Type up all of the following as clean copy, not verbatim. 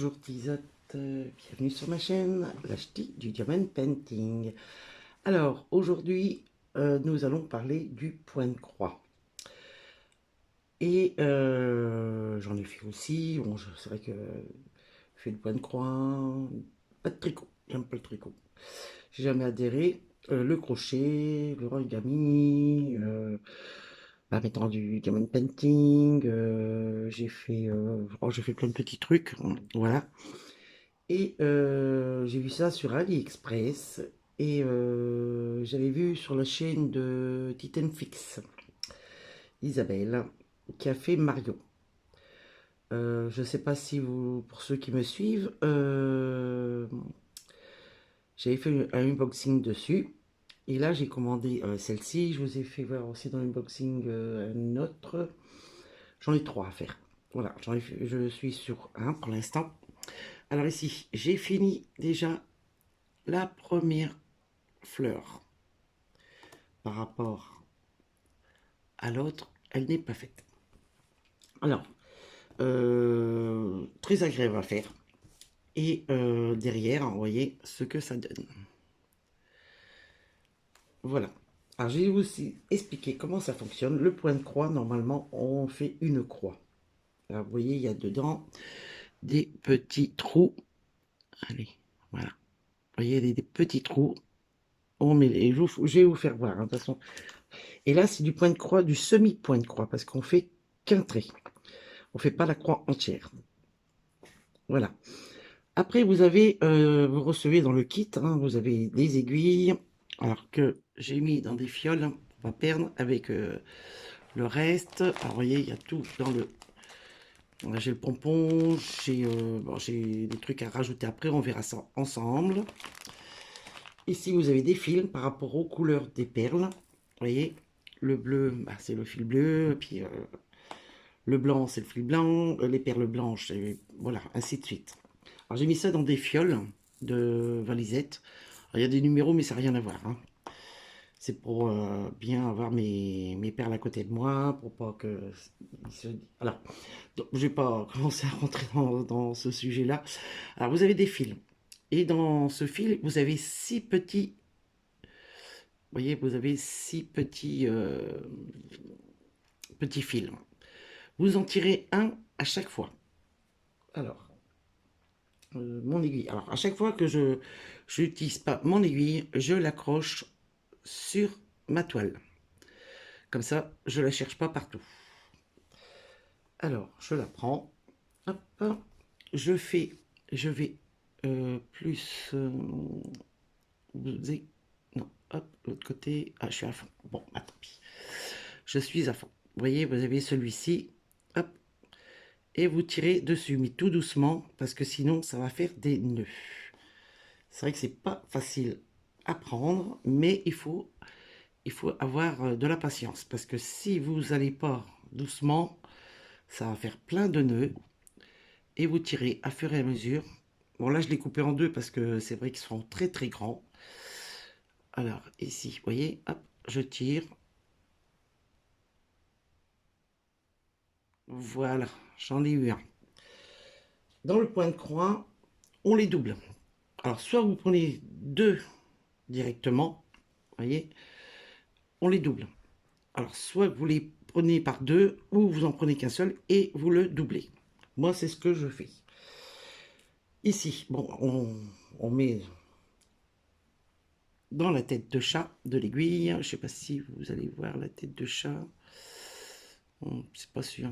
bonjour Tisotte, bienvenue sur ma chaîne, la ch'ti du Diamond Painting. Alors aujourd'hui nous allons parler du point de croix. Et j'en ai fait aussi, bon c'est vrai que je fais le point de croix, pas de tricot, j'aime pas le tricot. J'ai jamais adhéré, le crochet, l'origami, mettant du diamond painting, j'ai fait plein de petits trucs, voilà. Et j'ai vu ça sur AliExpress et j'avais vu sur la chaîne de Titan Fix, Isabelle, qui a fait Mario. Je sais pas si vous, pour ceux qui me suivent, j'avais fait un unboxing dessus. Et là, j'ai commandé celle-ci. Je vous ai fait voir aussi dans l'unboxing un autre. J'en ai trois à faire. Voilà, je suis sur un pour l'instant. Alors ici, j'ai fini déjà la première fleur. Par rapport à l'autre, elle n'est pas faite. Alors, très agréable à faire. Et derrière, vous voyez ce que ça donne. Voilà. Alors, je vais vous aussi expliquer comment ça fonctionne. Le point de croix, normalement, on fait une croix. Alors, vous voyez, il y a dedans des petits trous. Allez, voilà. Vous voyez, des petits trous. On met les... Je vais vous faire voir, hein, de toute façon. Et là, c'est du point de croix, du semi-point de croix, parce qu'on fait qu'un trait. On fait pas la croix entière. Voilà. Après, vous recevez dans le kit, hein, vous avez des aiguilles, alors que j'ai mis dans des fioles, hein, pour pas perdre, avec le reste. Alors, vous voyez, il y a tout dans le... Là, j'ai le pompon, j'ai des trucs à rajouter après, on verra ça ensemble. Ici, vous avez des fils par rapport aux couleurs des perles. Vous voyez, le bleu, c'est le fil bleu, puis le blanc, c'est le fil blanc, les perles blanches, et voilà, ainsi de suite. Alors, j'ai mis ça dans des fioles de valisettes. Il y a des numéros, mais ça n'a rien à voir, hein. C'est pour bien avoir mes perles à côté de moi, pour pas que... Alors, donc, je vais pas commencer à rentrer dans ce sujet-là. Alors, vous avez des fils. Et dans ce fil, vous avez 6 petits... Vous voyez, vous avez 6 petits fils. Vous en tirez un à chaque fois. Alors, mon aiguille. Alors, à chaque fois que je n'utilise pas mon aiguille, je l'accroche sur ma toile. Comme ça, je la cherche pas partout. Alors, je la prends. Hop. Je vais plus... non, hop, l'autre côté. Ah, je suis à fond. Bon, tant pis. Je suis à fond. Vous voyez, vous avez celui-ci. Hop. Et vous tirez dessus, mais tout doucement, parce que sinon, ça va faire des nœuds. C'est vrai que c'est pas facile à prendre, mais il faut avoir de la patience, parce que si vous n'allez pas doucement, ça va faire plein de nœuds, et vous tirez à fur et à mesure. Bon, là, je l'ai coupé en deux, parce que c'est vrai qu'ils sont très très grands. Alors, ici, vous voyez, hop, je tire. Voilà, j'en ai eu un. Dans le point de croix, on les double. Alors, soit vous prenez deux directement, vous voyez, on les double. Alors, soit vous les prenez par deux, ou vous en prenez qu'un seul, et vous le doublez. Moi, c'est ce que je fais. Ici, bon, on met dans la tête de chat de l'aiguille. Je ne sais pas si vous allez voir la tête de chat. C'est pas sûr.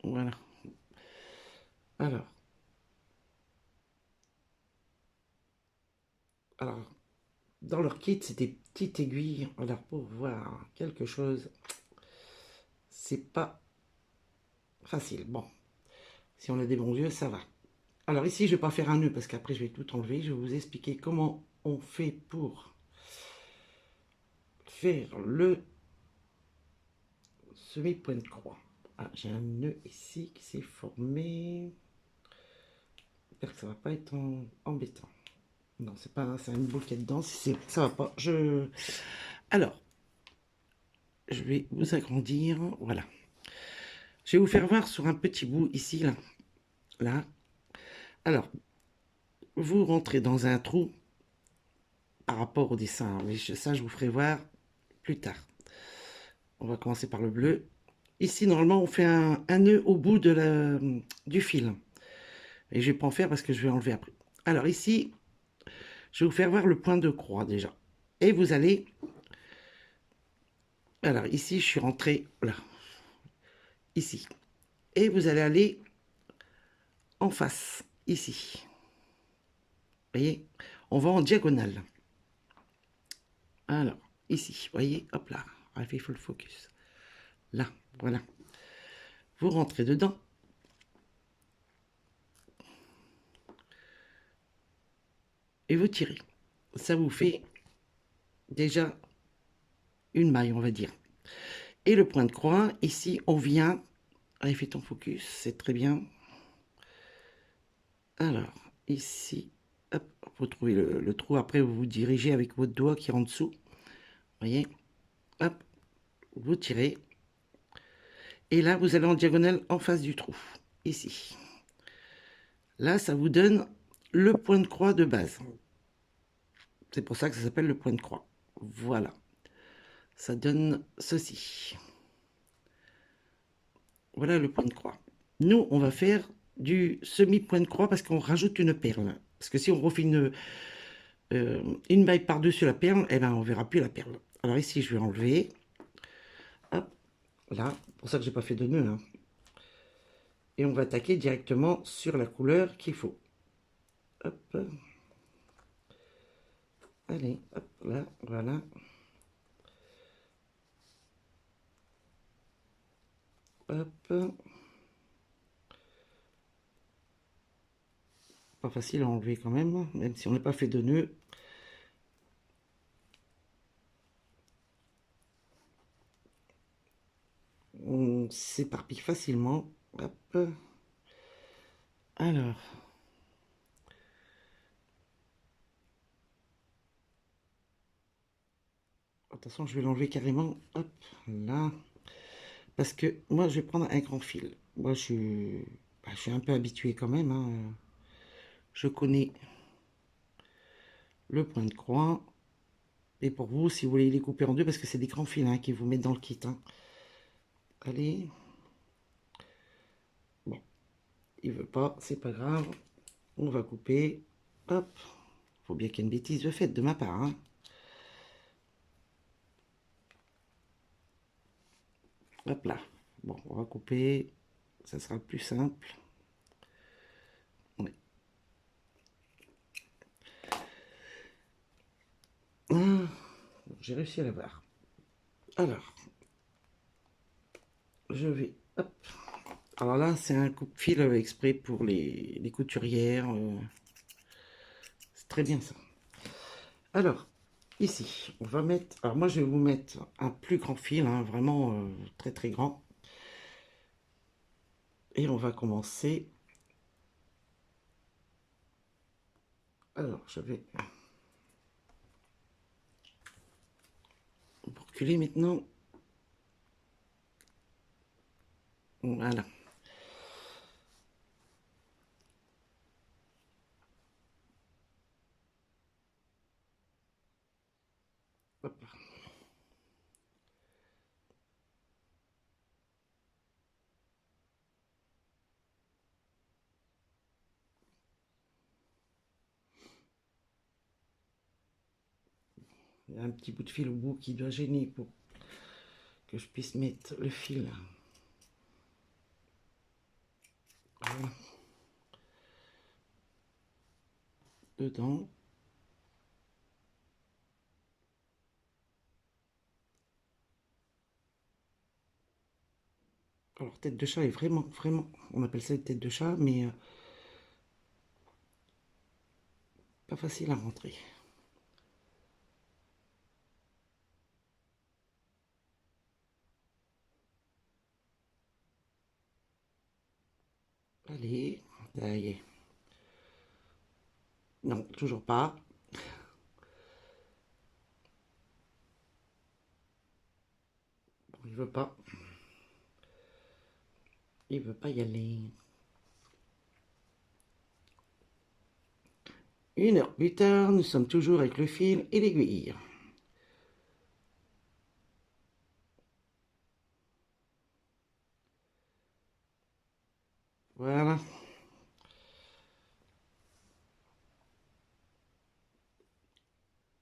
Voilà. Alors, dans leur kit, c'est des petites aiguilles. Alors, pour voir quelque chose, c'est pas facile. Bon, si on a des bons yeux, ça va. Alors ici, je vais pas faire un nœud parce qu'après, je vais tout enlever. Je vais vous expliquer comment on fait pour faire le semi-point de croix. Ah, j'ai un nœud ici qui s'est formé. J'espère que ça va pas être embêtant. Non, c'est pas, c'est une boule qui est dedans. Si ça va pas, alors, je vais vous agrandir. Voilà. Je vais vous faire voir sur un petit bout ici, là. Alors, vous rentrez dans un trou par rapport au dessin, mais ça je vous ferai voir plus tard. On va commencer par le bleu. Ici, normalement, on fait un nœud au bout du fil. Et je ne vais pas en faire parce que je vais enlever après. Alors ici, je vais vous faire voir le point de croix déjà. Et vous allez... Alors ici, je suis rentré là. Ici. Et vous allez aller en face, ici. Vous voyez, on va en diagonale. Alors, ici, vous voyez, hop là. Il faut le focus. Là, voilà. Vous rentrez dedans. Et vous tirez. Ça vous fait déjà une maille, on va dire. Et le point de croix, ici, on vient... Allez, fais ton focus, c'est très bien. Alors, ici, hop, vous trouvez le trou. Après, vous vous dirigez avec votre doigt qui est en dessous. Vous voyez, hop, vous tirez. Et là, vous allez en diagonale en face du trou. Ici. Là, ça vous donne le point de croix de base. C'est pour ça que ça s'appelle le point de croix. Voilà. Ça donne ceci. Voilà le point de croix. Nous, on va faire du semi-point de croix parce qu'on rajoute une perle. Parce que si on refait une maille par-dessus la perle, eh ben, on verra plus la perle. Alors ici, je vais enlever. Hop, là. Pour ça que j'ai pas fait de nœud. Hein. Et on va attaquer directement sur la couleur qu'il faut. Hop. Allez, hop, là, voilà. Hop. Pas facile à enlever quand même si on n'a pas fait de nœud. On s'éparpille facilement. Hop. Alors. Attention, je vais l'enlever carrément. Hop, là. Parce que moi, je vais prendre un grand fil. Moi, je suis un peu habitué quand même. Hein. Je connais le point de croix. Et pour vous, si vous voulez les couper en deux, parce que c'est des grands fils hein, qui vous mettent dans le kit. Hein. Allez. Bon, il veut pas, c'est pas grave. On va couper. Hop. Faut bien qu'il y ait une bêtise de faite de ma part. Hein. Hop là. Bon, on va couper. Ça sera le plus simple. Ouais. Ah, j'ai réussi à l'avoir. Alors, je vais... Hop. Alors là, c'est un coupe-fil exprès pour les couturières. C'est très bien ça. Alors, ici, on va mettre... Alors moi, je vais vous mettre un plus grand fil, hein, vraiment très très grand. Et on va commencer. Alors, je vais... Pour reculer maintenant. Voilà. Hop. Il y a un petit bout de fil au bout qui doit gêner pour que je puisse mettre le fil. Voilà. Dedans. Alors, tête de chat est vraiment, vraiment, on appelle ça une tête de chat, mais pas facile à rentrer. Allez, ça y est. Non, toujours pas. Bon, il veut pas. Il veut pas y aller. Une heure plus tard, nous sommes toujours avec le fil et l'aiguille. Voilà.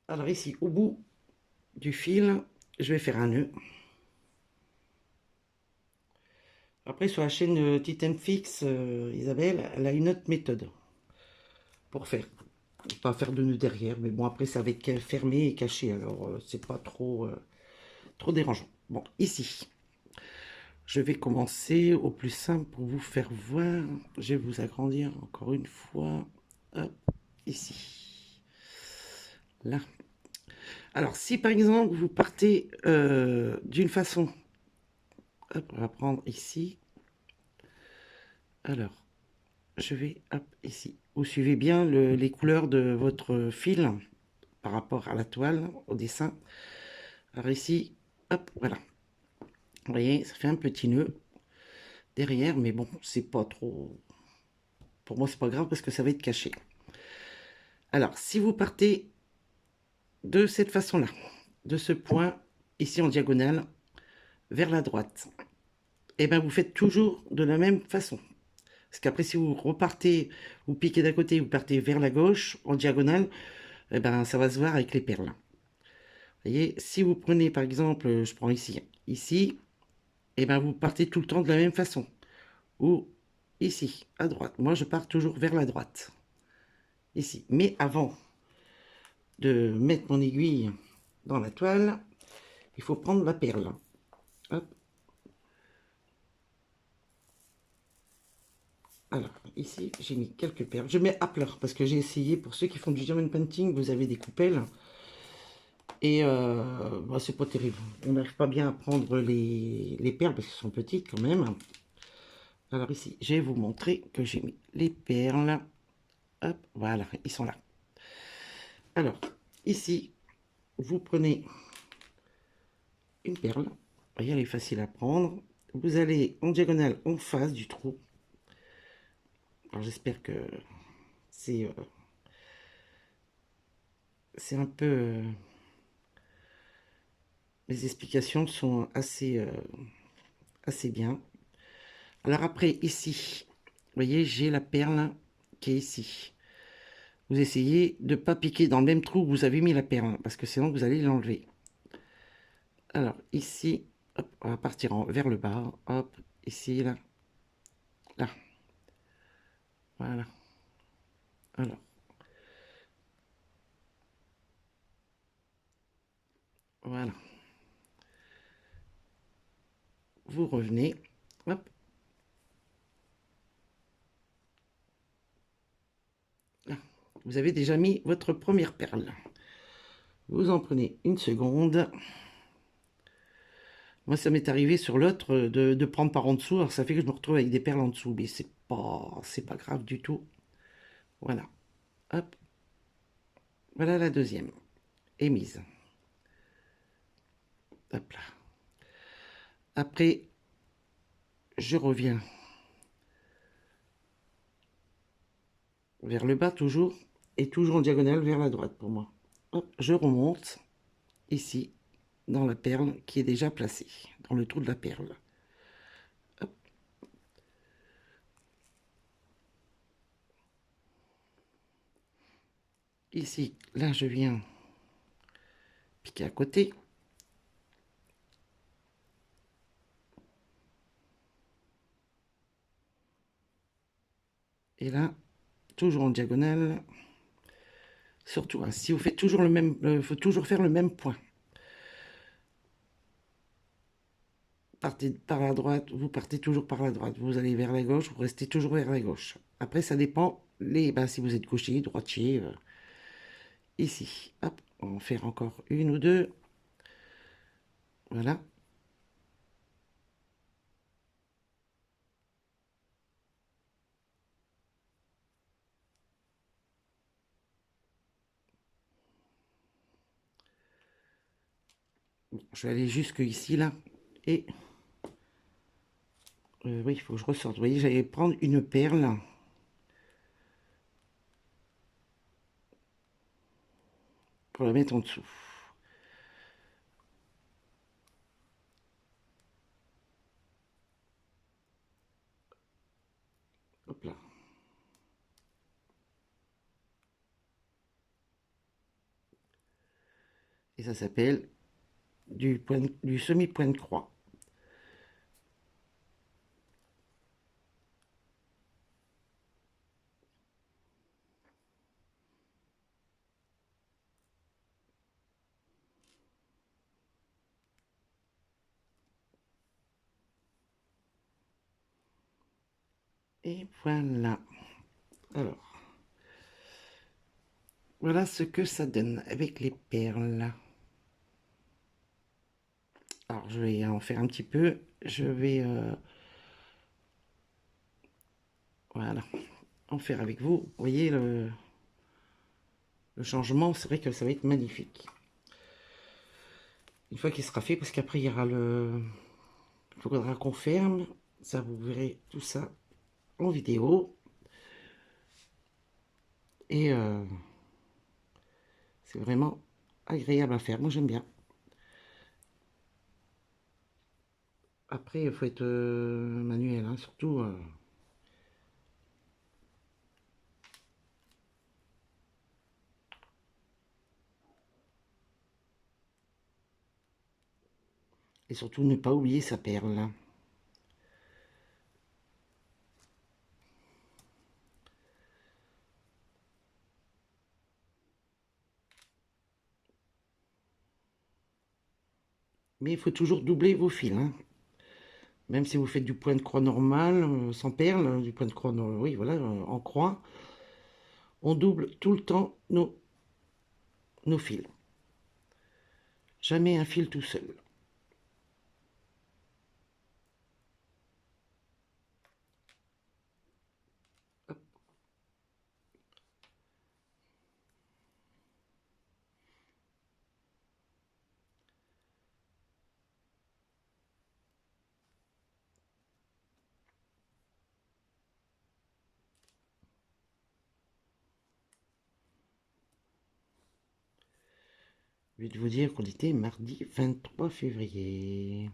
Alors ici, au bout du fil, je vais faire un nœud. Après, sur la chaîne Titan Fix, Isabelle, elle a une autre méthode pour faire. Pas faire de nœud derrière, mais bon, après, ça va être fermé et caché, alors c'est pas trop dérangeant. Bon, ici, je vais commencer au plus simple pour vous faire voir. Je vais vous agrandir encore une fois. Hop, ici. Là. Alors, si par exemple, vous partez d'une façon, hop, on va prendre ici. Alors, je vais, hop, ici. Vous suivez bien les couleurs de votre fil par rapport à la toile, au dessin. Alors ici, hop, voilà. Vous voyez, ça fait un petit nœud derrière, mais bon, c'est pas trop... Pour moi, c'est pas grave parce que ça va être caché. Alors, si vous partez de cette façon-là, de ce point ici en diagonale, vers la droite, et bien vous faites toujours de la même façon. Parce qu'après, si vous repartez, vous piquez d'un côté, vous partez vers la gauche, en diagonale, et ben ça va se voir avec les perles. Vous voyez, si vous prenez par exemple, je prends ici, et ben vous partez tout le temps de la même façon. Ou ici, à droite. Moi, je pars toujours vers la droite. Ici. Mais avant de mettre mon aiguille dans la toile, il faut prendre la perle. Hop. Alors, ici, j'ai mis quelques perles. Je mets à plat parce que j'ai essayé, pour ceux qui font du diamond painting, vous avez des coupelles. Et bah, c'est pas terrible. On n'arrive pas bien à prendre les perles parce qu'elles sont petites quand même. Alors ici, je vais vous montrer que j'ai mis les perles. Hop, voilà, ils sont là. Alors, ici, vous prenez une perle. Vous voyez, elle est facile à prendre. Vous allez en diagonale en face du trou. Alors j'espère que c'est un peu... les explications sont assez bien. Alors après, ici, vous voyez, j'ai la perle qui est ici. Vous essayez de ne pas piquer dans le même trou où vous avez mis la perle, parce que sinon vous allez l'enlever. Alors ici, hop, on va partir vers le bas. Hop, ici, là. Là. Voilà. Alors. Voilà. Vous revenez. Hop. Là. Vous avez déjà mis votre première perle. Vous en prenez une seconde. Moi, ça m'est arrivé sur l'autre de prendre par en dessous. Alors, ça fait que je me retrouve avec des perles en dessous. Mais c'est pas grave du tout. Voilà. Hop. Voilà la deuxième. Émise. Hop là. Après, je reviens vers le bas toujours. Et toujours en diagonale vers la droite pour moi. Hop, je remonte ici dans la perle qui est déjà placée. Dans le trou de la perle. Hop. Ici, là, je viens piquer à côté. Et là, toujours en diagonale. Surtout, hein, si vous faites toujours le même, il faut toujours faire le même point. Partez par la droite, vous partez toujours par la droite. Vous allez vers la gauche, vous restez toujours vers la gauche. Après, ça dépend si vous êtes gaucher, droitier. Ici, hop, on va en faire encore une ou deux. Voilà. Bon, je vais aller jusque ici, là. Et oui, il faut que je ressorte. Vous voyez, j'allais prendre une perle. pour la mettre en dessous. Hop là. Et ça s'appelle du semi-point de croix. Et voilà. Alors, voilà ce que ça donne avec les perles. Alors, je vais en faire un petit peu. Je vais, voilà, en faire avec vous. Vous voyez le changement, c'est vrai que ça va être magnifique. Une fois qu'il sera fait, parce qu'après, il y aura il faudra qu'on ferme. Ça, vous verrez tout ça en vidéo. Et c'est vraiment agréable à faire. Moi, j'aime bien. Après, il faut être manuel, hein, surtout. Et surtout, ne pas oublier sa perle. Mais il faut toujours doubler vos fils, hein. Même si vous faites du point de croix normal, sans perle, du point de croix, oui, voilà, en croix, on double tout le temps nos fils. Jamais un fil tout seul. Hop. Je vais vous dire qu'on était mardi 23 février.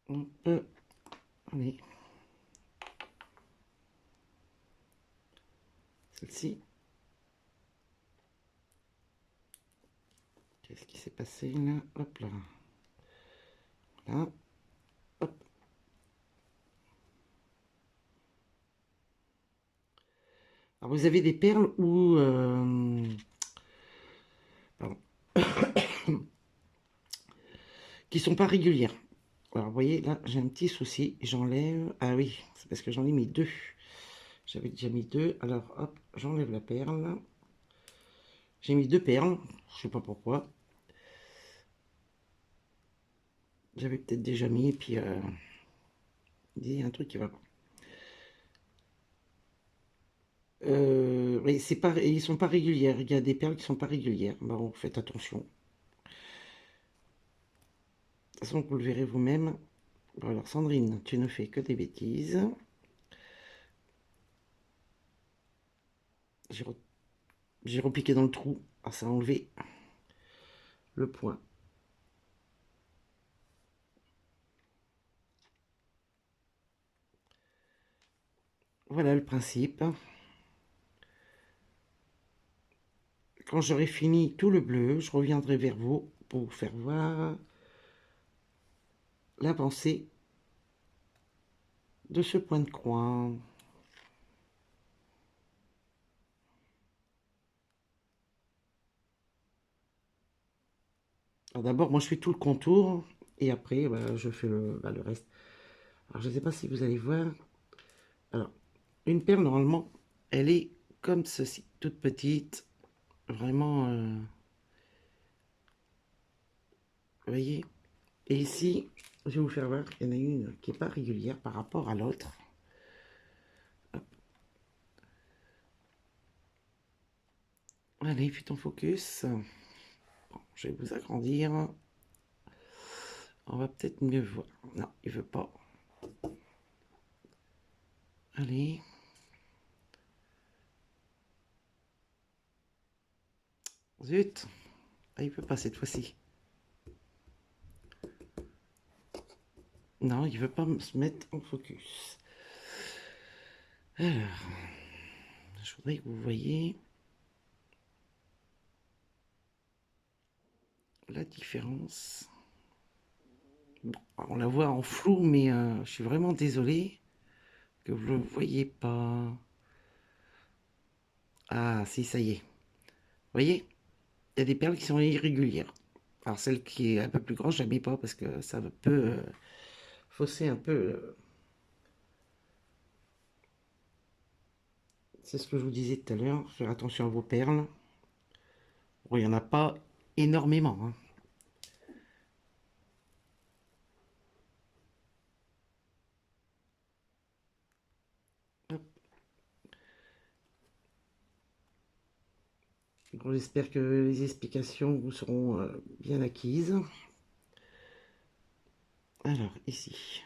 On peut... Allez. Celle-ci. Qu'est-ce qui s'est passé là? Hop là. Là. Hop. Alors vous avez des perles où... pardon. qui sont pas régulières. Alors vous voyez, là j'ai un petit souci. J'enlève... Ah oui, c'est parce que j'en ai mis deux. J'avais déjà mis deux. Alors hop, j'enlève la perle. J'ai mis deux perles. Je sais pas pourquoi. J'avais peut-être déjà mis, et puis il y a un truc qui va pas. Mais c'est pas, ils sont pas régulières. Il y a des perles qui sont pas régulières. Bon, faites attention. De toute façon, vous le verrez vous-même. Bon, alors Sandrine, tu ne fais que des bêtises. J'ai repiqué dans le trou. Ah, ça a enlevé le point. Voilà le principe. Quand j'aurai fini tout le bleu, je reviendrai vers vous pour vous faire voir l'avancée de ce point de croix. Alors d'abord, moi je fais tout le contour et après bah, je fais le reste. Alors je ne sais pas si vous allez voir. Alors, une perle normalement, elle est comme ceci, toute petite. Vraiment, vous voyez. Et ici, je vais vous faire voir qu'il y en a une qui n'est pas régulière par rapport à l'autre. Allez, fais ton focus. Bon, je vais vous agrandir. On va peut-être mieux voir. Non, il veut pas. Allez. Zut. Ah, il veut pas cette fois-ci. Non, il veut pas se mettre en focus. Alors, je voudrais que vous voyez la différence. Bon, on la voit en flou, mais je suis vraiment désolé que vous ne le voyez pas. Ah, si, ça y est. Vous voyez, il y a des perles qui sont irrégulières. Alors, celle qui est un peu plus grande, je ne la mets pas parce que ça peut fausser un peu. C'est ce que je vous disais tout à l'heure. Faire attention à vos perles. Bon, il n'y en a pas énormément, hein. Bon, j'espère que les explications vous seront bien acquises. Alors, ici.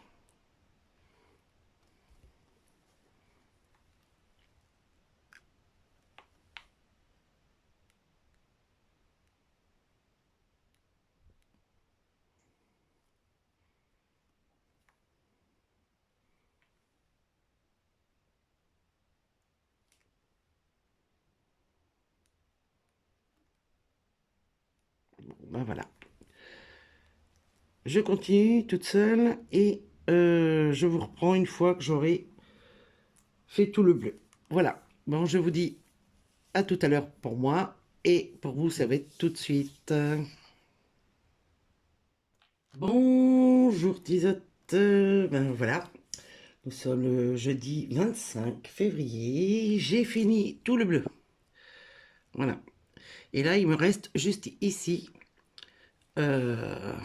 Bon, ben voilà. Je continue toute seule et je vous reprends une fois que j'aurai fait tout le bleu. Voilà. Bon, je vous dis à tout à l'heure pour moi et pour vous, ça va être tout de suite. Bonjour Tisotte. Ben voilà. Nous sommes le jeudi 25 février. J'ai fini tout le bleu. Voilà. Et là, il me reste juste ici. Attendez,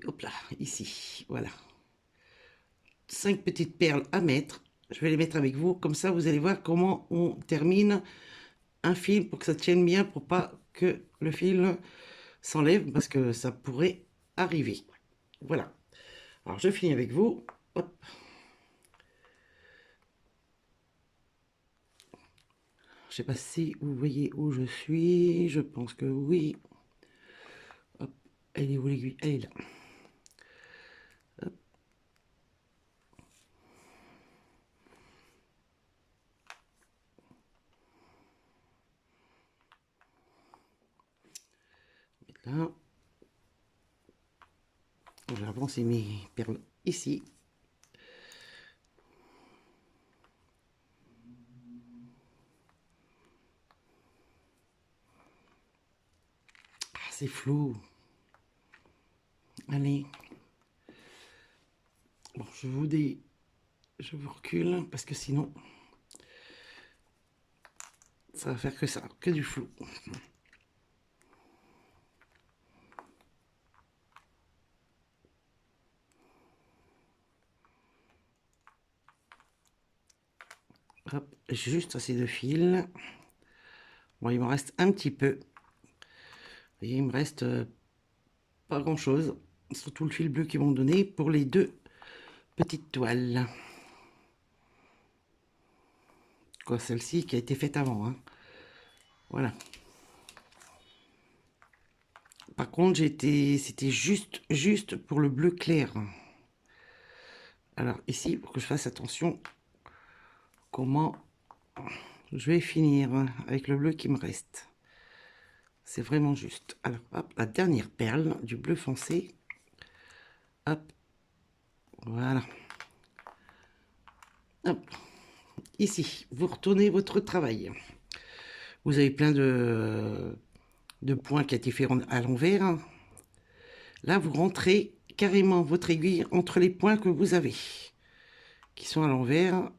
hop là, ici. Voilà. 5 petites perles à mettre. Je vais les mettre avec vous. Comme ça, vous allez voir comment on termine un fil pour que ça tienne bien, pour pas que le fil s'enlève, parce que ça pourrait arriver. Voilà. Alors, je finis avec vous. Hop. Je sais pas si vous voyez où je suis. Je pense que oui. Hop. Elle est où l'aiguille? Elle est là. Hop. Là. Je vais avancer mes perles ici. Ah, c'est flou. Allez. Bon, je vous recule parce que sinon, ça va faire que ça, que du flou. Hop, juste assez de fil. Bon, il me reste un petit peu. Vous voyez, il me reste pas grand chose. Surtout le fil bleu qu'ils m'ont donné pour les 2 petites toiles. Quoi, celle-ci qui a été faite avant, hein. Voilà. Par contre, c'était juste pour le bleu clair. Alors ici, pour que je fasse attention comment je vais finir avec le bleu qui me reste. C'est vraiment juste. Alors, hop, la dernière perle du bleu foncé. Hop, voilà. Hop, ici, vous retournez votre travail. Vous avez plein de points qui a été fait à l'envers. Là, vous rentrez carrément votre aiguille entre les points que vous avez, qui sont à l'envers.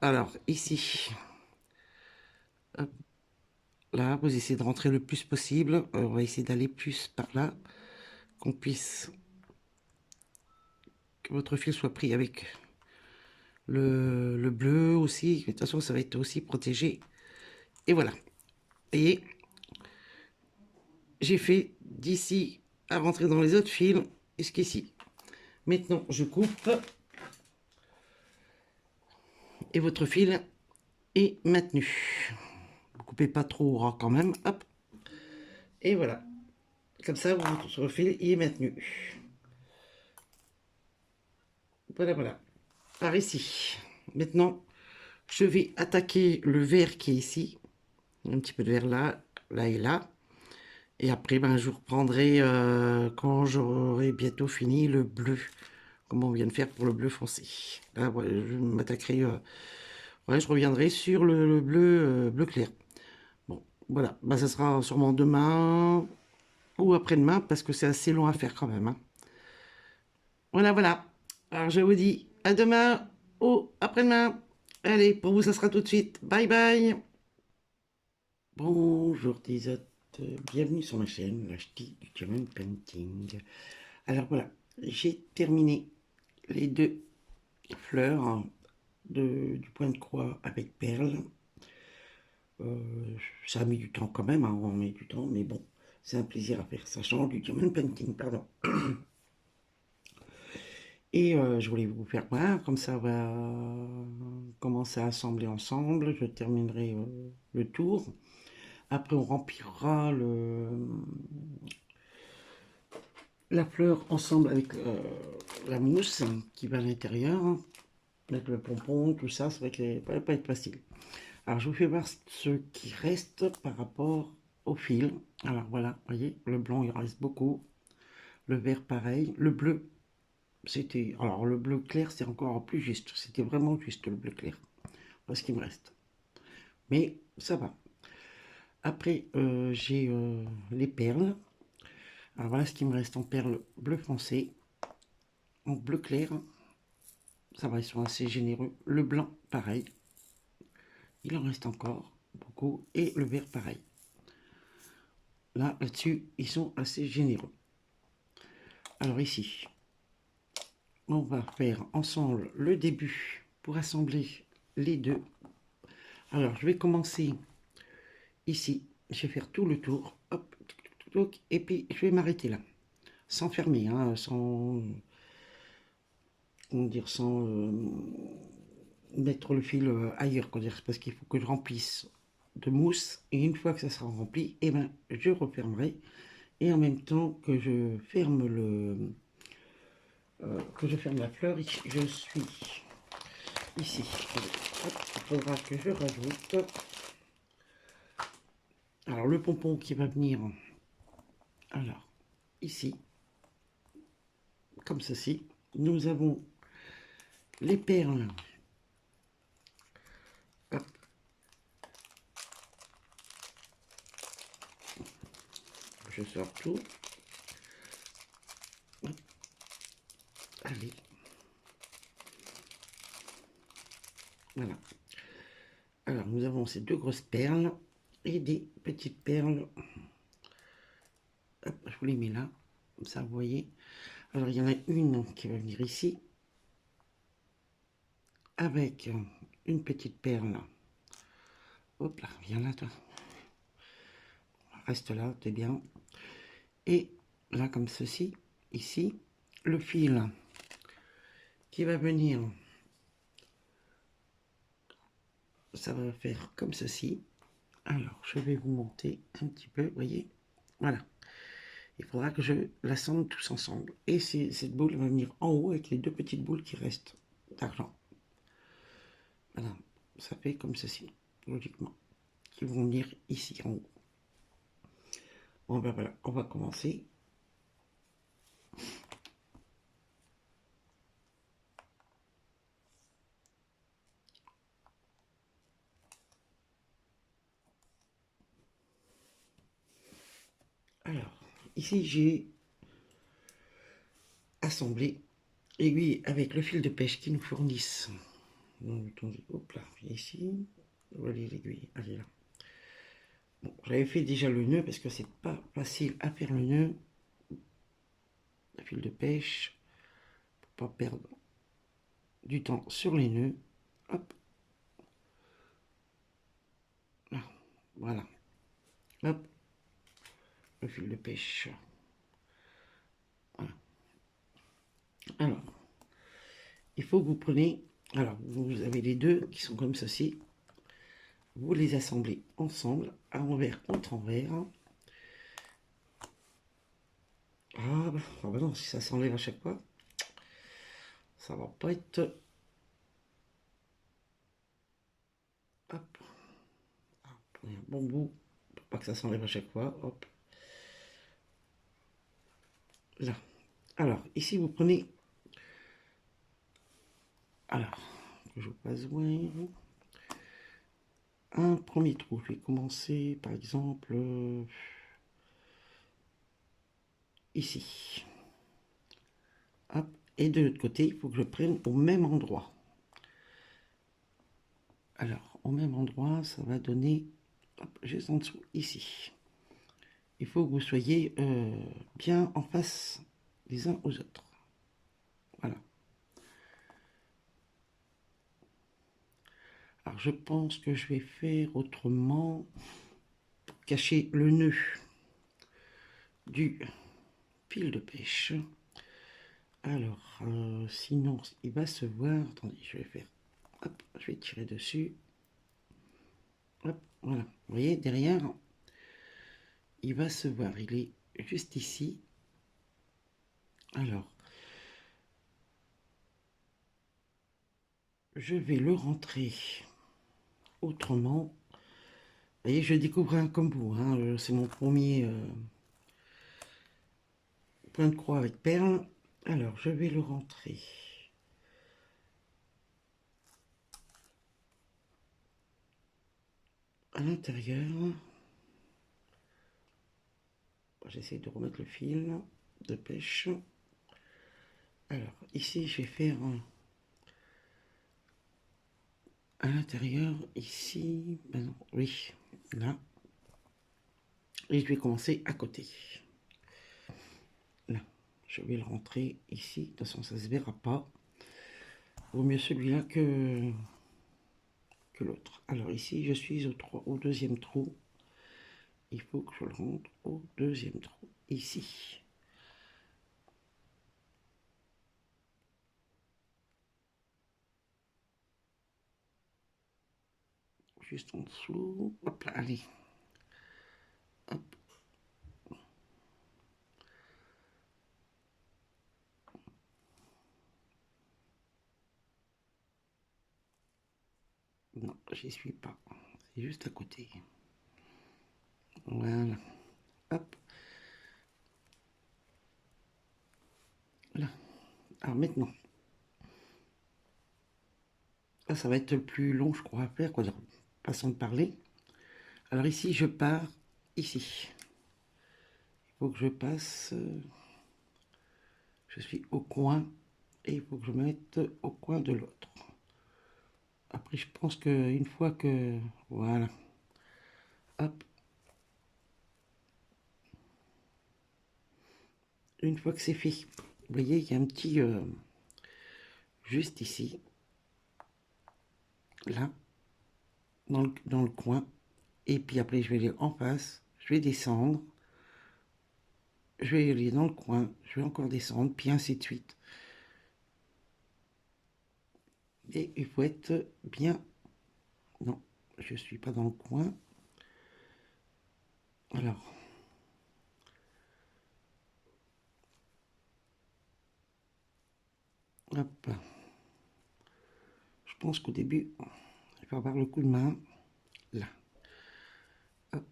Alors, ici, hop, là, vous essayez de rentrer le plus possible. On va essayer d'aller plus par là, que votre fil soit pris avec le bleu aussi. De toute façon, ça va être aussi protégé. Et voilà. Vous voyez, j'ai fait d'ici à rentrer dans les autres fils jusqu'ici. Maintenant, je coupe et votre fil est maintenu. Vous coupez pas trop ras quand même. Hop. Et voilà. Comme ça, votre fil est maintenu. Voilà, voilà. Par ici. Maintenant, je vais attaquer le vert qui est ici. Un petit peu de vert là, là et là. Et après, ben, je reprendrai quand j'aurai bientôt fini le bleu. Comme on vient de faire pour le bleu foncé. Là, ouais, je m'attaquerai... ouais, je reviendrai sur le bleu, bleu clair. Bon, voilà. Ben, ça sera sûrement demain ou après-demain parce que c'est assez long à faire quand même. Hein. Voilà, voilà. Alors, je vous dis à demain ou après-demain. Allez, pour vous, ça sera tout de suite. Bye bye. Bonjour des autres, bienvenue sur ma chaîne, la ch'ti du Diamond Painting. Alors voilà, j'ai terminé les deux fleurs hein, du point de croix avec perles. Ça a mis du temps quand même, hein, on met du temps, mais bon, c'est un plaisir à faire. Ça change du Diamond Painting, pardon. Et je voulais vous faire voir, comme ça on va commencer à assembler ensemble. Je terminerai le tour. Après, on remplira la fleur ensemble avec la mousse qui va à l'intérieur, avec le pompon, tout ça. C'est vrai que ça va pas être facile. Alors, je vous fais voir ce qui reste par rapport au fil. Alors, voilà, vous voyez, le blanc, il reste beaucoup. Le vert, pareil. Le bleu, c'était... Alors, le bleu clair, c'est encore plus juste. C'était vraiment juste, le bleu clair. Voilà ce qui me reste. Mais ça va. Après, j'ai les perles. Alors voilà ce qui me reste en perles bleu foncé, en bleu clair, ça va, ils sont assez généreux. Le blanc, pareil, il en reste encore beaucoup, et le vert, pareil. Là-dessus, ils sont assez généreux. Alors ici, on va faire ensemble le début pour assembler les deux. Alors, je vais commencer ici, je vais faire tout le tour, hop, et puis je vais m'arrêter là, sans fermer, hein, sans... comment dire, sans mettre le fil ailleurs, parce qu'il faut que je remplisse de mousse, et une fois que ça sera rempli, et ben, je refermerai, et en même temps que je ferme la fleur, je suis ici. Hop, il faudra que je rajoute, alors le pompon qui va venir, alors ici, comme ceci, nous avons les perles. Hop. Je sors tout. Hop. Allez. Voilà. Alors, nous avons ces deux grosses perles et des petites perles. Hop, je vous les mets là, comme ça, vous voyez. Alors, il y en a une qui va venir ici, avec une petite perle. Hop là, viens là, toi. Reste là, t'es bien. Et là, comme ceci, ici, le fil qui va venir, ça va faire comme ceci. Alors, je vais vous monter un petit peu, vous voyez. Voilà. Il faudra que je l'assemble tous ensemble. Et cette boule va venir en haut avec les deux petites boules qui restent d'argent. Voilà, ça fait comme ceci, logiquement, qui vont venir ici en haut. Bon ben voilà, on va commencer. Alors, ici j'ai assemblé l'aiguille avec le fil de pêche qu'ils nous fournissent. Hop là, ici, voilà l'aiguille, allez là. Bon, j'avais fait déjà le nœud parce que c'est pas facile à faire le nœud. Le fil de pêche, pour pas perdre du temps sur les nœuds. Hop, là, voilà. Hop, le fil de pêche. Voilà. Alors, il faut que vous preniez, alors vous avez les deux qui sont comme ceci. Vous les assemblez ensemble, à envers contre envers. Ah bah non, si ça s'enlève à chaque fois, ça va pas être... Hop, prenez un bon bout, pour pas que ça s'enlève à chaque fois. Hop, là. Alors, ici vous prenez... Alors, que je passe loin. Un premier trou, je vais commencer par exemple ici. Hop, et de l'autre côté, il faut que je prenne au même endroit. Alors, au même endroit, ça va donner, hop, juste en dessous, ici. Il faut que vous soyez bien en face les uns aux autres. Voilà. Alors, je pense que je vais faire autrement pour cacher le nœud du fil de pêche. Alors, sinon, il va se voir. Attendez, je vais faire. Hop, je vais tirer dessus. Hop, voilà. Vous voyez, derrière, il va se voir. Il est juste ici. Alors, je vais le rentrer autrement. Vous voyez, je découvre un comme vous. Hein, c'est mon premier point de croix avec perles. Alors, je vais le rentrer à l'intérieur. J'essaie de remettre le fil de pêche. Alors, ici, je vais faire à l'intérieur, ici, ben non, oui, là. Et je vais commencer à côté. Là, je vais le rentrer ici. De toute façon, ça se verra pas. Vaut mieux celui-là que l'autre. Alors ici, je suis au deuxième trou. Il faut que je le rentre au deuxième trou, ici. Juste en dessous. Hop là, allez. Hop. Non, j'y suis pas. C'est juste à côté. Voilà. Hop. Là. Alors maintenant. Là, ça va être le plus long, je crois, à faire. Quoi, façon de parler. Alors ici, je pars ici. Il faut que je passe. Je suis au coin. Et il faut que je me mette au coin de l'autre. Après, je pense qu'une fois que... Voilà. Hop. Une fois que c'est fait, vous voyez, il y a un petit... juste ici. Là. Dans le coin. Et puis après, je vais aller en face. Je vais descendre. Je vais aller dans le coin. Je vais encore descendre. Puis ainsi de suite. Et il faut être bien... Non, je ne suis pas dans le coin. Alors... Hop. Je pense qu'au début, il faut avoir le coup de main. Là. Hop.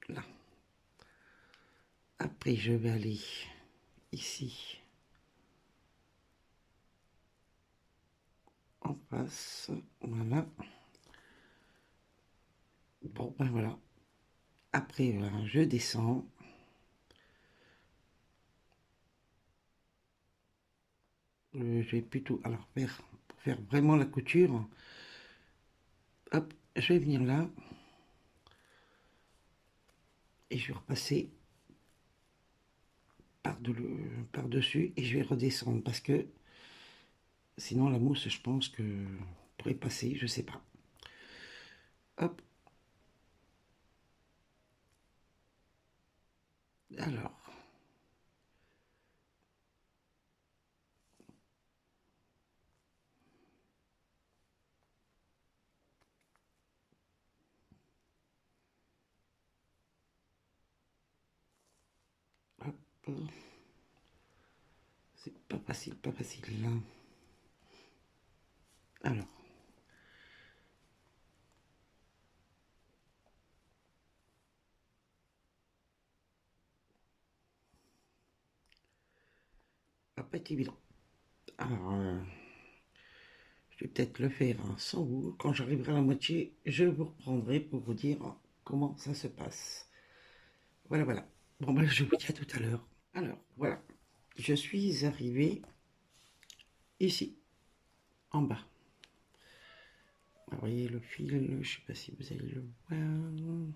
Là. Après, je vais aller ici. En face. Voilà. Bon, ben voilà. Après, je descends. Je vais plutôt alors pour faire vraiment la couture. Hop, je vais venir là. Et je vais repasser par-dessus et je vais redescendre parce que sinon la mousse, je pense que pourrait passer, je sais pas. Hop, alors, hop, c'est pas facile, pas facile. Alors, ça va pas être évident. Alors, je vais peut-être le faire sans vous. Quand j'arriverai à la moitié, je vous reprendrai pour vous dire comment ça se passe. Voilà, voilà. Bon, ben, je vous dis à tout à l'heure. Alors, voilà. Je suis arrivée ici, en bas. Vous voyez le fil, je ne sais pas si vous allez le voir.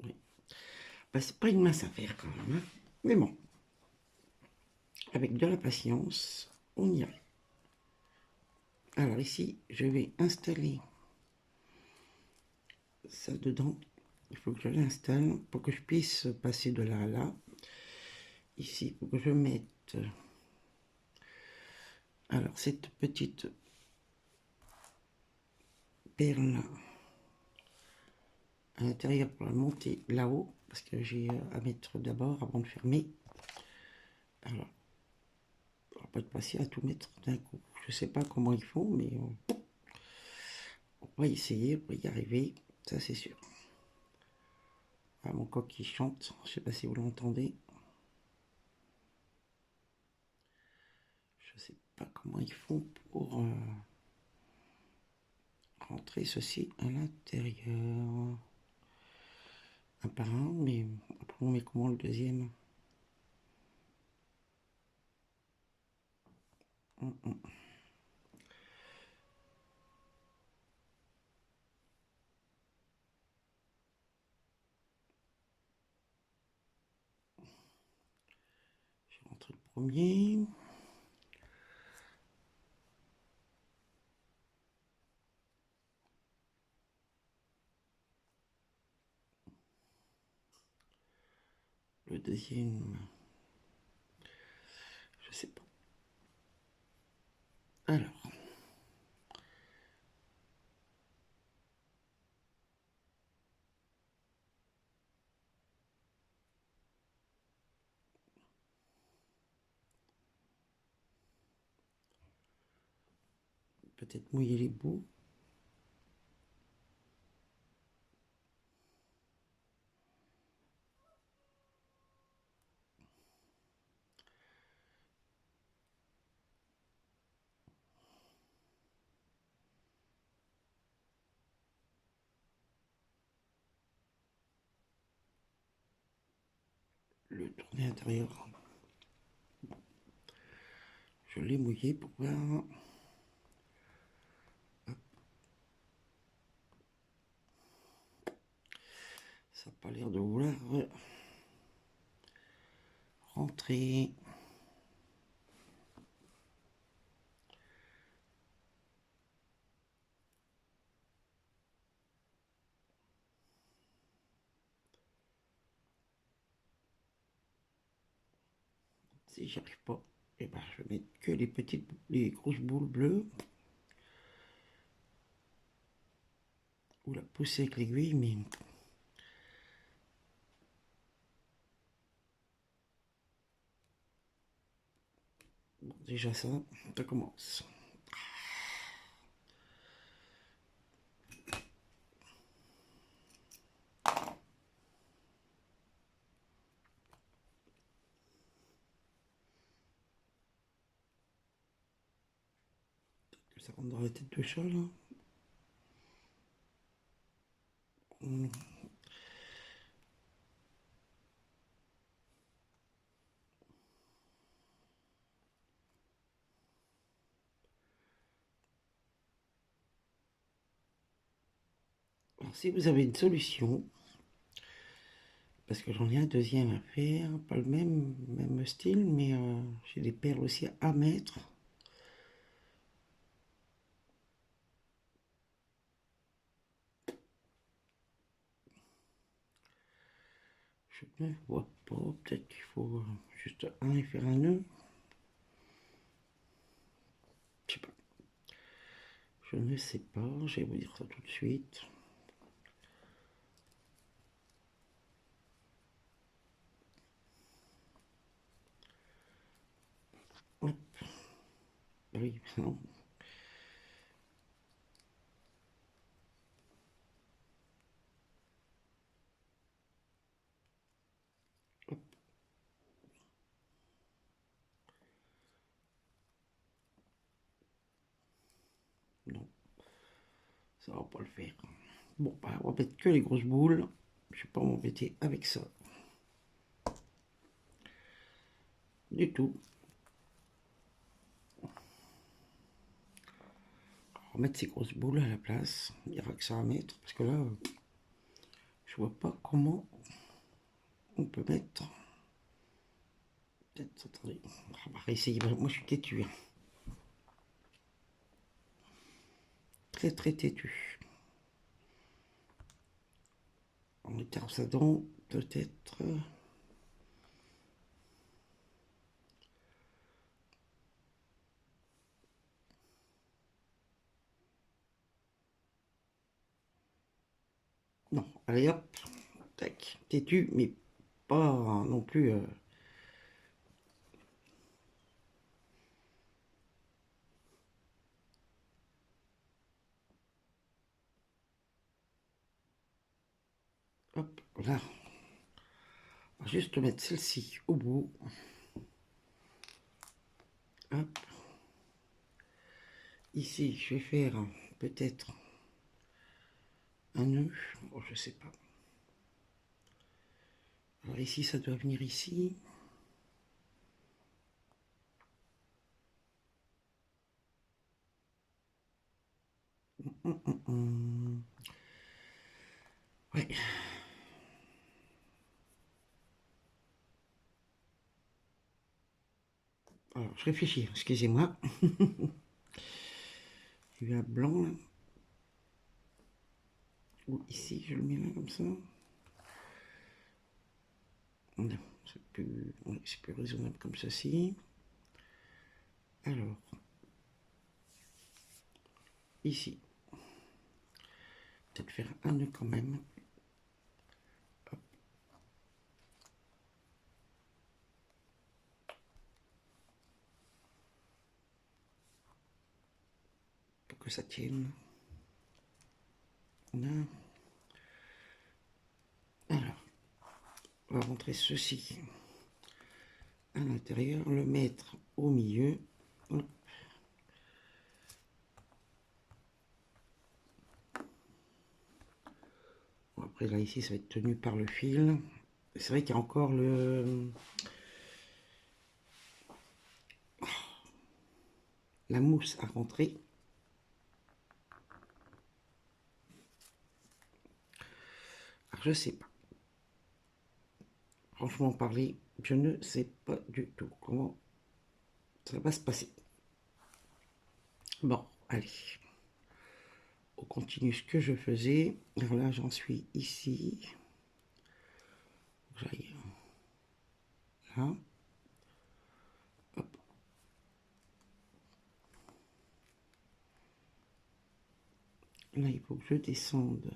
Oui. Ben, c'est pas une mince affaire quand même, hein. Mais bon, avec de la patience, on y arrive. Alors ici, je vais installer ça dedans. Il faut que je l'installe pour que je puisse passer de là à là. Ici, il faut que je mette alors cette petite perle à l'intérieur pour la monter là-haut, parce que j'ai à mettre d'abord avant de fermer. Alors, on va pas être passé à tout mettre d'un coup. Je sais pas comment ils font, mais on va essayer, on va y arriver, ça c'est sûr. Ah, mon coq qui chante, je sais pas si vous l'entendez. Je sais pas comment ils font pour rentrer ceci à l'intérieur. Un par un, mais après on met comment le deuxième? Hum, hum. Je vais rentrer le premier. Le deuxième, je sais pas. Alors, peut-être mouiller les bouts. Le tourner intérieur. Je l'ai mouillé pour voir. Ça n'a pas l'air de vouloir rentrer. Si j'y arrive pas, et ben je vais mettre que les grosses boules bleues. Ou la pousser avec l'aiguille, mais bon, déjà ça commence. Que ça rentre dans la tête de chat là. Alors, si vous avez une solution, parce que j'en ai un deuxième à faire, pas le même style, mais j'ai des perles aussi à mettre. Je ne vois pas, peut-être qu'il faut juste un et faire un nœud. Je sais pas. Je ne sais pas, je vais vous dire ça tout de suite. Hop. Oui, non. Hop. Non, ça va pas le faire. Bon, bah, on va mettre que les grosses boules. Je vais pas m'embêter avec ça. Du tout. On va mettre ces grosses boules à la place. Il n'y aura que ça à mettre. Parce que là, je vois pas comment on peut mettre. Peut-être, attendez. On va réessayer. Moi, je suis têtu. Hein. Très, très têtu. En écarçadant, peut-être. Non, allez hop. Tac. Têtu, mais pas non plus. Hop, là. On va juste mettre celle-ci au bout. Hop. Ici, je vais faire peut-être un nœud. Oh, je sais pas. Alors ici, ça doit venir ici. Ouais. Alors, je réfléchis, excusez-moi. Il y a eu un blanc là. Ou ici, je le mets là comme ça. Non, c'est plus raisonnable comme ceci. Alors, ici, peut-être faire un nœud quand même. Hop. Pour que ça tienne. Là. Alors, on va rentrer ceci à l'intérieur, le mettre au milieu. Hop. Bon, après, là, ici, ça va être tenu par le fil. C'est vrai qu'il y a encore la mousse à rentrer. Alors, je sais pas. Franchement parler, je ne sais pas du tout comment ça va se passer. Bon, allez. On continue ce que je faisais. Alors là, j'en suis ici. J'aille là. Hop. Là, il faut que je descende.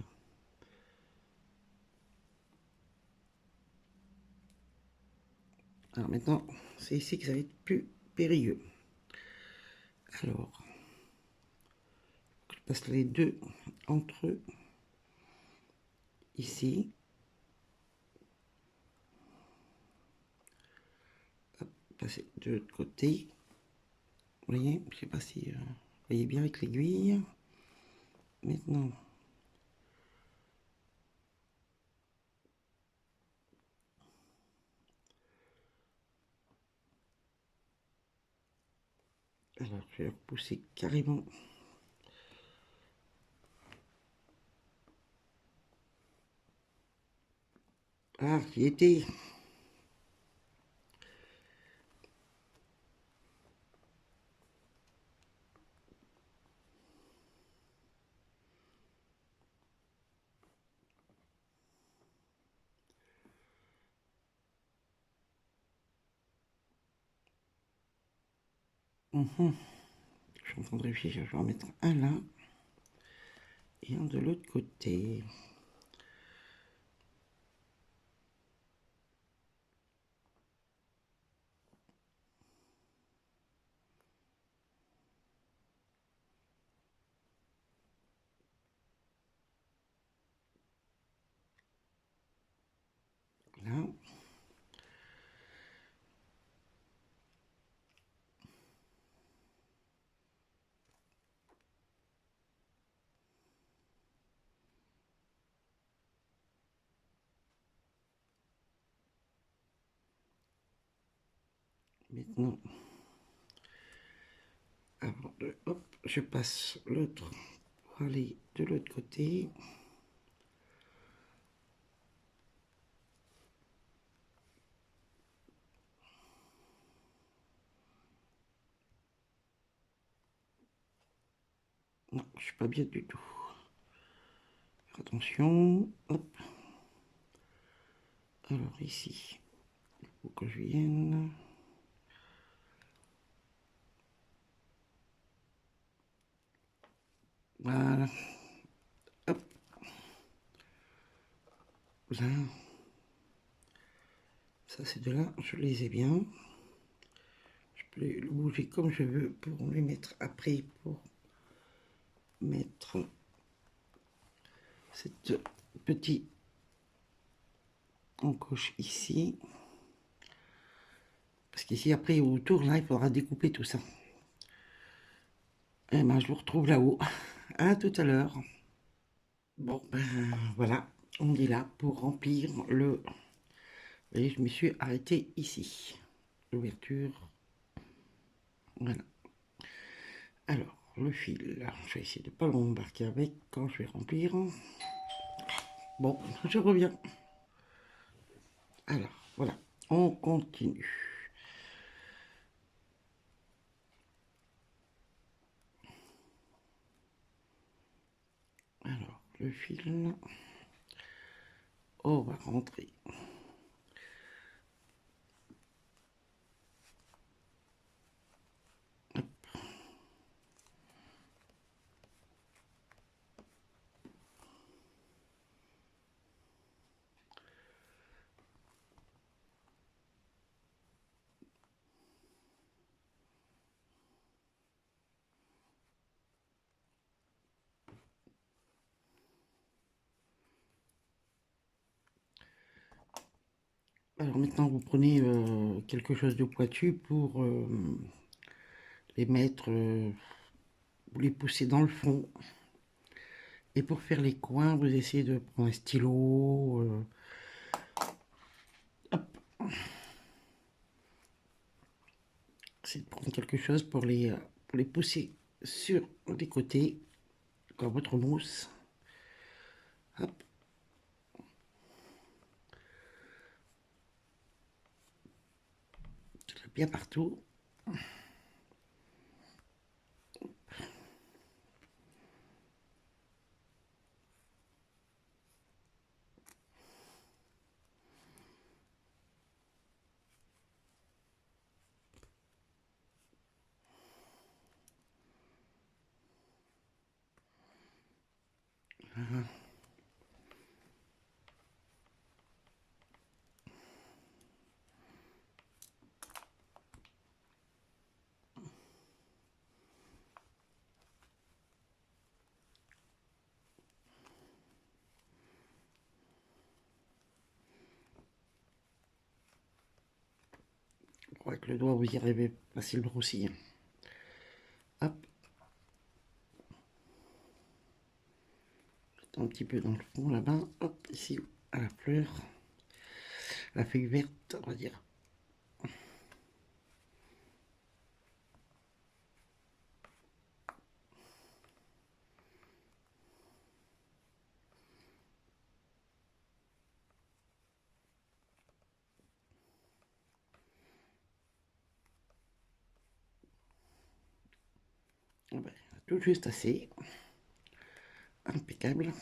Alors maintenant, c'est ici que ça va être plus périlleux. Alors, je passe les deux entre eux. Ici. Hop, passer de l'autre côté. Vous voyez, je sais pas si vous voyez bien avec l'aiguille. Maintenant, alors je vais repousser carrément. Ah, j'y étais. Mhm. Je suis en train de réfléchir, je vais en mettre un là et un de l'autre côté. Là. Maintenant, avant de, hop, je passe l'autre pour aller de l'autre côté. Non, je suis pas bien du tout. Faire attention, hop. Alors ici, il faut que je vienne. Voilà, hop, là. Ça c'est de là, je les ai bien. Je peux le bouger comme je veux pour les mettre après, pour mettre cette petite encoche ici. Parce qu'ici, après, autour, là, il faudra découper tout ça. Et ben, je vous retrouve là-haut. À tout à l'heure. Bon, ben voilà, on est là pour remplir le... Vous voyez, je me suis arrêtée ici. L'ouverture. Voilà. Alors, le fil. Je vais essayer de ne pas l'embarquer avec quand je vais remplir. Bon, je reviens. Alors, voilà, on continue. Alors, le fil, on va rentrer. Hop. Alors maintenant, vous prenez quelque chose de pointu pour les mettre, vous les pousser dans le fond. Et pour faire les coins, vous essayez de prendre un stylo. Hop. C'est de prendre quelque chose pour les pousser sur les côtés, comme votre mousse. Hop. Bien partout. Voilà. Je crois que le doigt, vous y arrivez facilement aussi. Hop. Un petit peu dans le fond là-bas. Hop, ici, à la fleur. La feuille verte, on va dire. Ben, tout juste assez. Impeccable.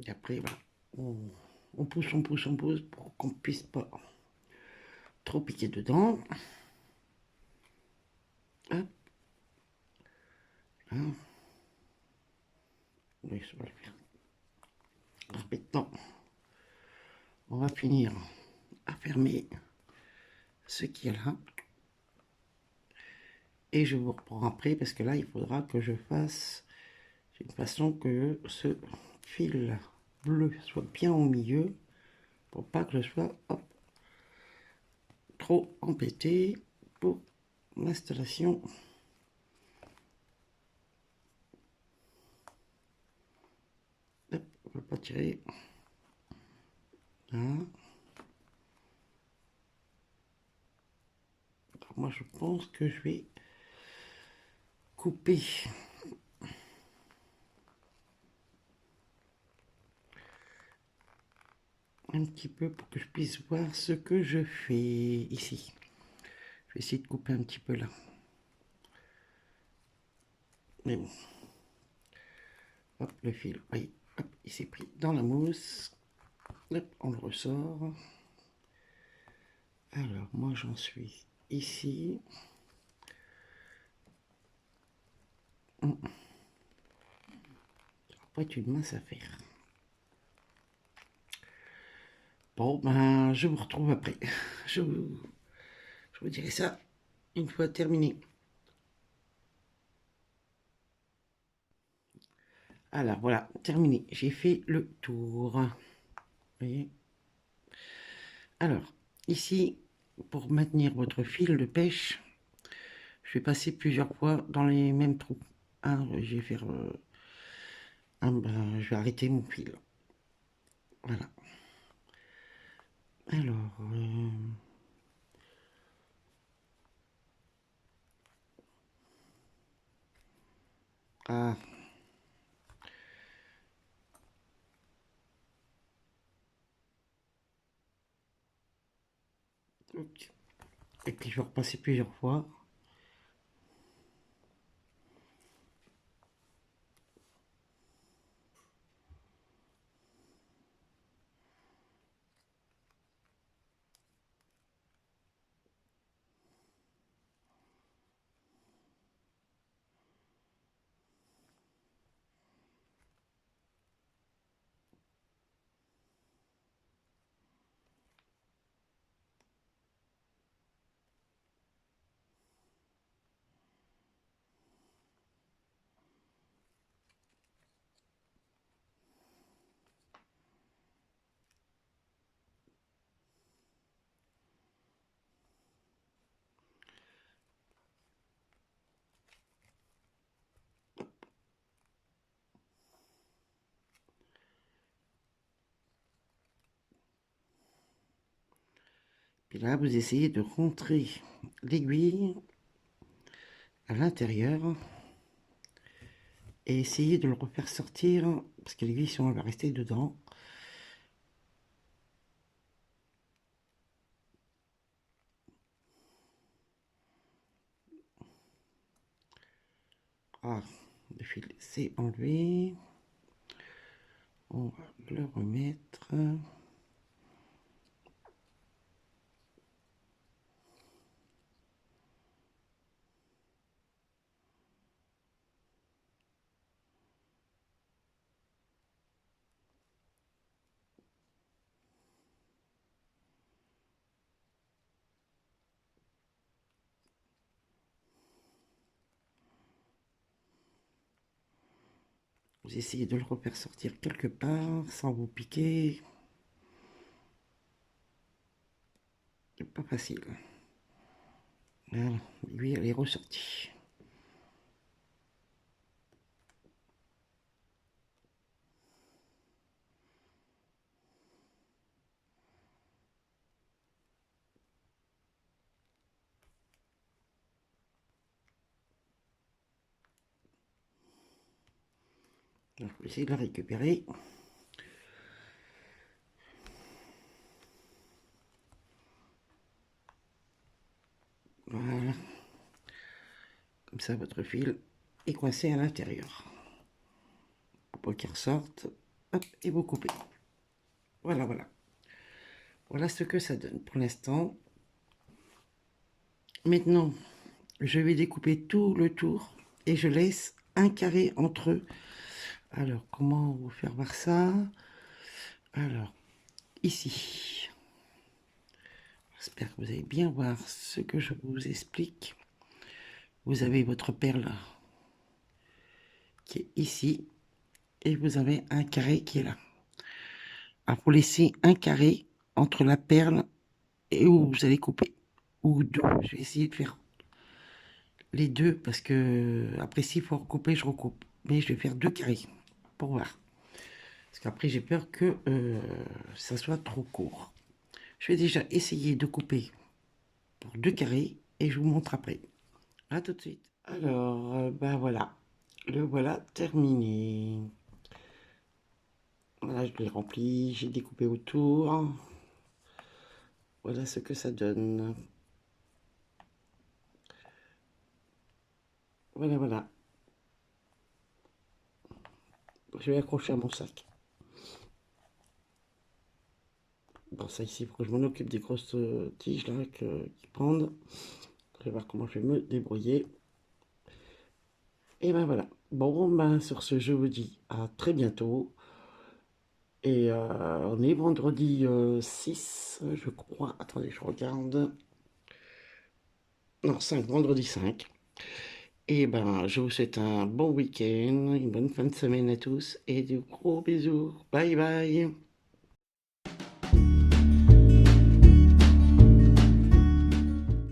Et après, voilà, on pousse, on pousse, on pousse pour qu'on puisse pas trop piquer dedans. Hop, là. Oui, ça va le faire. Maintenant, on va finir à fermer ce qui est là. Et je vous reprends après parce que là, il faudra que je fasse d'une façon que ce fil bleu soit bien au milieu pour pas que je sois hop, trop embêté pour l'installation. Hop, on ne va pas tirer. Là. Alors moi, je pense que je vais couper un petit peu pour que je puisse voir ce que je fais ici. Je vais essayer de couper un petit peu là. Mais bon. Hop, le fil, oui, hop, il s'est pris dans la mousse. Hop, on le ressort. Alors, moi, j'en suis ici. Ça va pas être une mince affaire. Bon, ben, je vous retrouve après. Je vous dirai ça une fois terminé. Alors, voilà, terminé. J'ai fait le tour. Vous voyez? Alors, ici, pour maintenir votre fil de pêche, je vais passer plusieurs fois dans les mêmes trous. Hein, je vais faire... ben, je vais arrêter mon fil. Voilà. Alors... ah... ok. Et puis je vais repasser plusieurs fois. Puis là, vous essayez de rentrer l'aiguille à l'intérieur et essayer de le refaire sortir parce que l'aiguille, sinon, elle va rester dedans. Ah, le fil s'est enlevé. On va le remettre. Vous essayez de le refaire sortir quelque part sans vous piquer. C'est pas facile. Voilà, l'aiguille, elle est ressortie. Alors, je vais essayer de la récupérer. Comme ça, votre fil est coincé à l'intérieur. Pour pas qu'il ressorte. Hop, et vous coupez. Voilà, voilà. Voilà ce que ça donne pour l'instant. Maintenant, je vais découper tout le tour et je laisse un carré entre eux. Alors, comment vous faire voir ça? Alors, ici. J'espère que vous allez bien voir ce que je vous explique. Vous avez votre perle qui est ici et vous avez un carré qui est là. Alors, vous laissez un carré entre la perle et où vous allez couper. Ou deux. Je vais essayer de faire les deux parce que après s'il faut recouper, je recoupe. Mais je vais faire deux carrés pour voir. Parce qu'après j'ai peur que ça soit trop court. Je vais déjà essayer de couper pour deux carrés et je vous montre après. À tout de suite. Alors, ben voilà. Le voilà terminé. Voilà, je l'ai rempli, j'ai découpé autour. Voilà ce que ça donne. Voilà, voilà. Je vais accrocher à mon sac. Bon, ça ici, il faut que je m'en occupe des grosses tiges là qui pendent. Je vais voir comment je vais me débrouiller. Et ben voilà. Bon, ben sur ce, je vous dis à très bientôt. Et on est vendredi 6, je crois. Attendez, je regarde. Non, 5, vendredi 5. Et ben, je vous souhaite un bon week-end, une bonne fin de semaine à tous et de gros bisous. Bye bye.